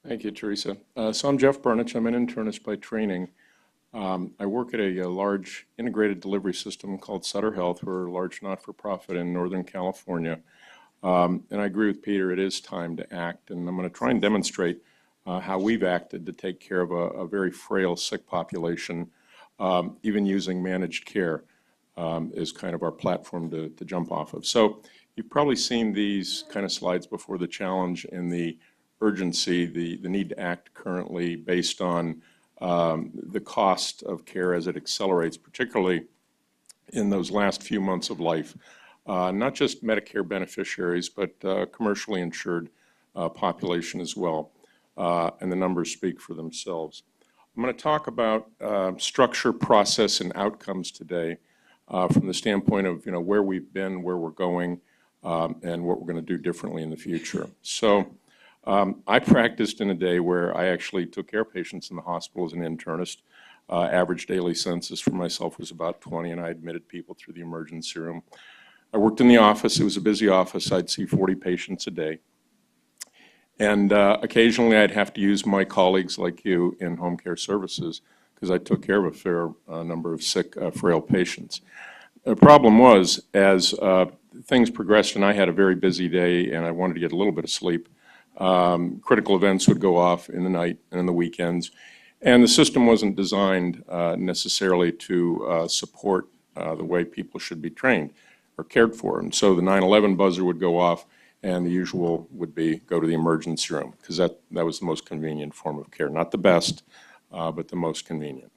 Thank you, Teresa. So I'm Jeff Burnich. I'm an internist by training. I work at a large integrated delivery system called Sutter Health. We're a large not-for-profit in Northern California. And I agree with Peter, it is time to act. And I'm going to try and demonstrate how we've acted to take care of a very frail, sick population, even using managed care is kind of our platform to jump off of. So you've probably seen these kind of slides before, the challenge and the urgency, the need to act currently based on the cost of care as it accelerates, particularly in those last few months of life. Not just Medicare beneficiaries, but commercially insured population as well. And the numbers speak for themselves. I'm going to talk about structure, process, and outcomes today from the standpoint of where we've been, where we're going, and what we're going to do differently in the future. So I practiced in a day where I actually took care of patients in the hospital as an internist. Average daily census for myself was about 20, and I admitted people through the emergency room. I worked in the office. It was a busy office. I'd see 40 patients a day. And occasionally I'd have to use my colleagues like you in home care services because I took care of a fair number of sick, frail patients. The problem was, as things progressed and I had a very busy day and I wanted to get a little bit of sleep, critical events would go off in the night and in the weekends. And the system wasn't designed necessarily to support the way people should be trained or cared for. And so the 9/11 buzzer would go off, and the usual would be go to the emergency room, because that was the most convenient form of care. Not the best, but the most convenient.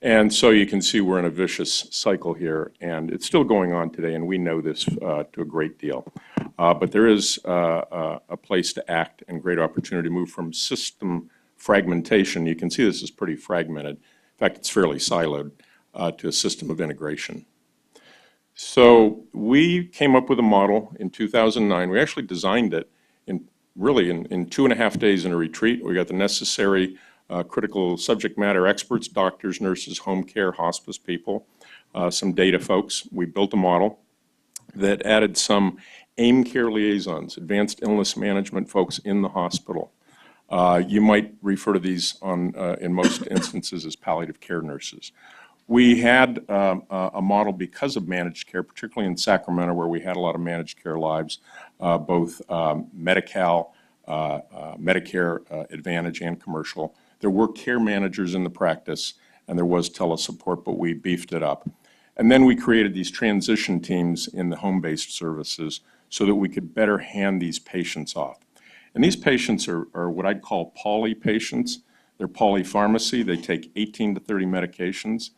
And so you can see we're in a vicious cycle here, and it's still going on today, and we know this to a great deal. But there is a place to act and great opportunity to move from system fragmentation. You can see this is pretty fragmented. In fact, it's fairly siloed to a system of integration. So we came up with a model in 2009. We actually designed it in 2.5 days in a retreat. We got the necessary critical subject matter experts, doctors, nurses, home care, hospice people, some data folks. We built a model that added some AIM care liaisons, advanced illness management folks in the hospital. You might refer to these in most instances as palliative care nurses. We had a model because of managed care, particularly in Sacramento, where we had a lot of managed care lives, both Medi-Cal, Medicare Advantage, and commercial. There were care managers in the practice, and there was telesupport, but we beefed it up. And then we created these transition teams in the home-based services so that we could better hand these patients off. And these patients are what I'd call poly patients. They're polypharmacy. They take 18 to 30 medications.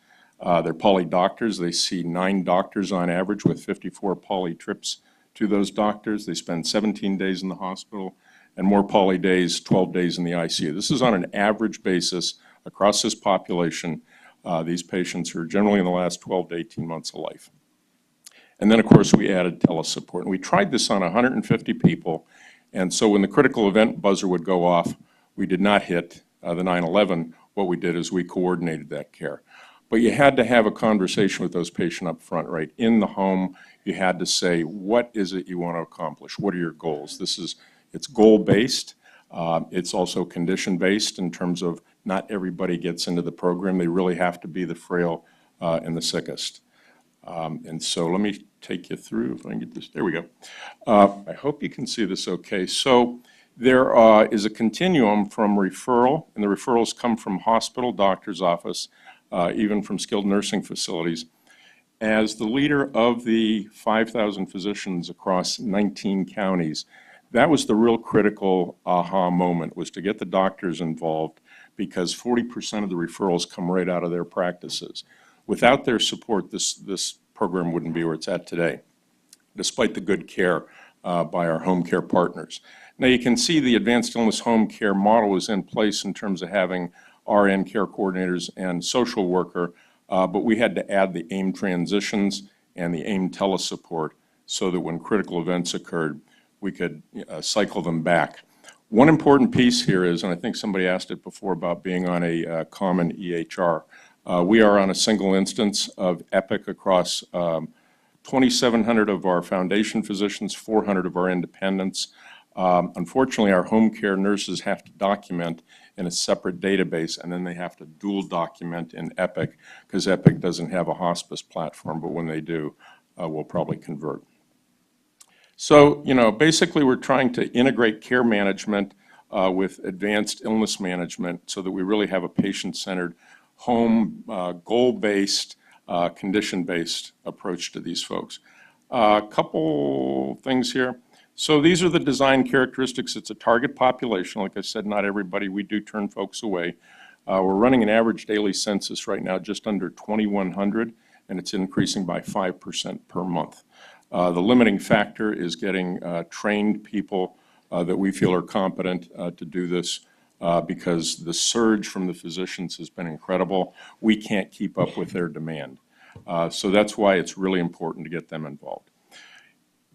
They're poly doctors. They see 9 doctors on average with 54 poly trips to those doctors. They spend 17 days in the hospital and more poly days, 12 days in the ICU. This is on an average basis across this population. These patients are generally in the last 12 to 18 months of life. And then, of course, we added telesupport. And we tried this on 150 people. And so when the critical event buzzer would go off, we did not hit the 9/11. What we did is we coordinated that care. But you had to have a conversation with those patients up front, right? In the home, you had to say, what is it you want to accomplish? What are your goals? It's goal-based. It's also condition-based in terms of not everybody gets into the program. They really have to be the frail and the sickest. And so let me take you through, if I can get this, there we go. I hope you can see this okay. So there is a continuum from referral, and the referrals come from hospital, doctor's office, even from skilled nursing facilities. As the leader of the 5,000 physicians across 19 counties, that was the real critical aha moment, was to get the doctors involved, because 40% of the referrals come right out of their practices. Without their support, this program wouldn't be where it's at today, despite the good care by our home care partners. Now you can see the advanced illness home care model is in place in terms of having RN care coordinators and social worker, but we had to add the AIM transitions and the AIM telesupport so that when critical events occurred, we could cycle them back. One important piece here is, and I think somebody asked it before about being on a common EHR, we are on a single instance of Epic across 2,700 of our foundation physicians, 400 of our independents. Unfortunately, our home care nurses have to document in a separate database, and then they have to dual document in Epic, because Epic doesn't have a hospice platform, but when they do, we'll probably convert. So, basically we're trying to integrate care management with advanced illness management so that we really have a patient-centered, home, goal-based, condition-based approach to these folks. A couple things here. So these are the design characteristics. It's a target population. Like I said, not everybody. We do turn folks away. We're running an average daily census right now just under 2,100, and it's increasing by 5% per month. The limiting factor is getting trained people that we feel are competent to do this because the surge from the physicians has been incredible. We can't keep up with their demand. So that's why it's really important to get them involved.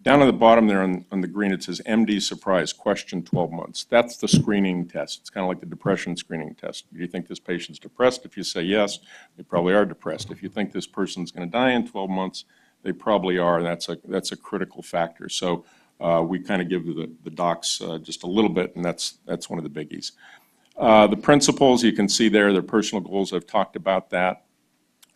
Down at the bottom there on the green, it says MD surprise, question 12 months. That's the screening test. It's kind of like the depression screening test. Do you think this patient's depressed? If you say yes, they probably are depressed. If you think this person's going to die in 12 months, they probably are, and that's a critical factor. So we kind of give the docs just a little bit, and that's one of the biggies. The principles, you can see there, their personal goals, I've talked about that.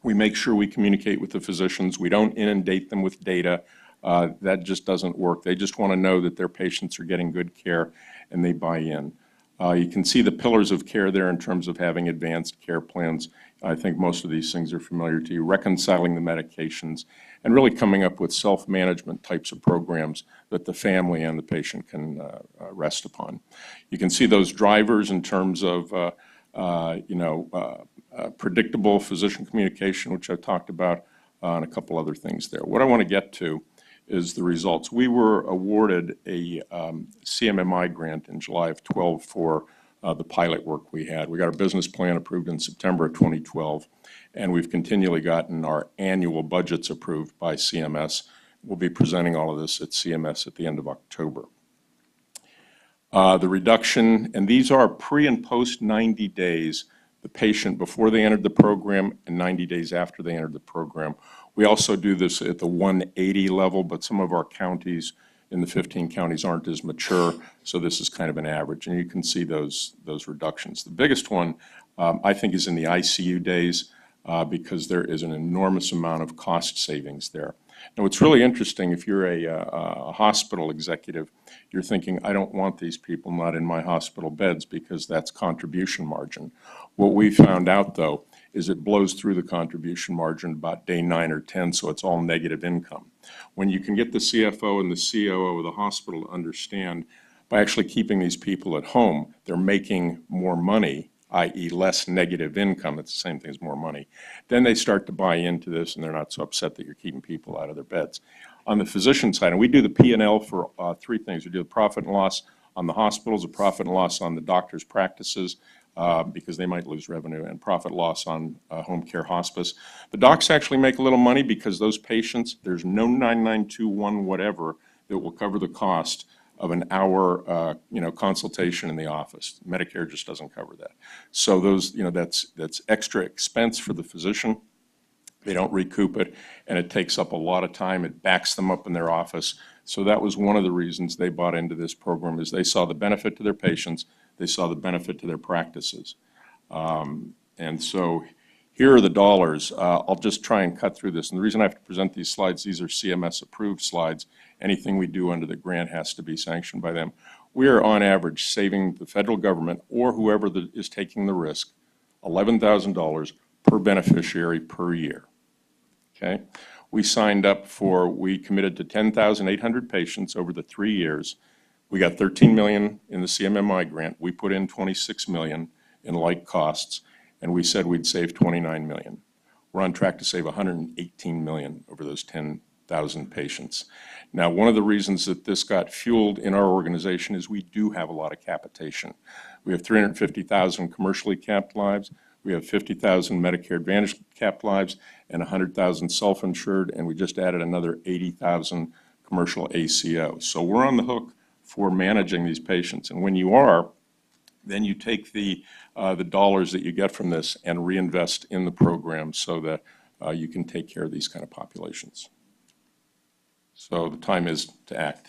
We make sure we communicate with the physicians. We don't inundate them with data. That just doesn't work. They just want to know that their patients are getting good care, and they buy in. You can see the pillars of care there in terms of having advanced care plans. I think most of these things are familiar to you. Reconciling the medications and really coming up with self-management types of programs that the family and the patient can rest upon. You can see those drivers in terms of predictable physician communication, which I've talked about, and a couple other things there. What I want to get to is the results. We were awarded a CMMI grant in July of 12 for the pilot work we had. We got our business plan approved in September of 2012, and we've continually gotten our annual budgets approved by CMS. We'll be presenting all of this at CMS at the end of October. The reduction, and these are pre and post 90 days, the patient before they entered the program and 90 days after they entered the program. We also do this at the 180 level, but some of our counties in the 15 counties aren't as mature, so this is kind of an average, and you can see those reductions. The biggest one, I think, is in the ICU days because there is an enormous amount of cost savings there. Now, what's really interesting, if you're a hospital executive, you're thinking, I don't want these people not in my hospital beds because that's contribution margin. What we found out, though, is it blows through the contribution margin about day 9 or 10, so it's all negative income. When you can get the CFO and the COO of the hospital to understand, by actually keeping these people at home, they're making more money, i.e. less negative income, it's the same thing as more money, then they start to buy into this and they're not so upset that you're keeping people out of their beds. On the physician side, and we do the P&L for three things. We do the profit and loss on the hospitals, a profit and loss on the doctor's practices, because they might lose revenue, and profit loss on home care hospice. The docs actually make a little money because those patients, there's no 9921 whatever that will cover the cost of an hour consultation in the office. Medicare just doesn't cover that. So those, that's extra expense for the physician. They don't recoup it, and it takes up a lot of time. It backs them up in their office. So that was one of the reasons they bought into this program, is they saw the benefit to their patients, they saw the benefit to their practices. And so here are the dollars. I'll just try and cut through this. And the reason I have to present these slides, these are CMS approved slides. Anything we do under the grant has to be sanctioned by them. We are on average saving the federal government or whoever is taking the risk $11,000 per beneficiary per year. Okay? We committed to 10,800 patients over the 3 years. We got $13 million in the CMMI grant. We put in $26 million in like costs, and we said we'd save $29 million. We're on track to save $118 million over those 10,000 patients. Now, one of the reasons that this got fueled in our organization is we do have a lot of capitation. We have 350,000 commercially capped lives. We have 50,000 Medicare Advantage capped lives and 100,000 self-insured, and we just added another 80,000 commercial ACO. So we're on the hook for managing these patients. And when you are, then you take the dollars that you get from this and reinvest in the program so that you can take care of these kind of populations. So the time is to act.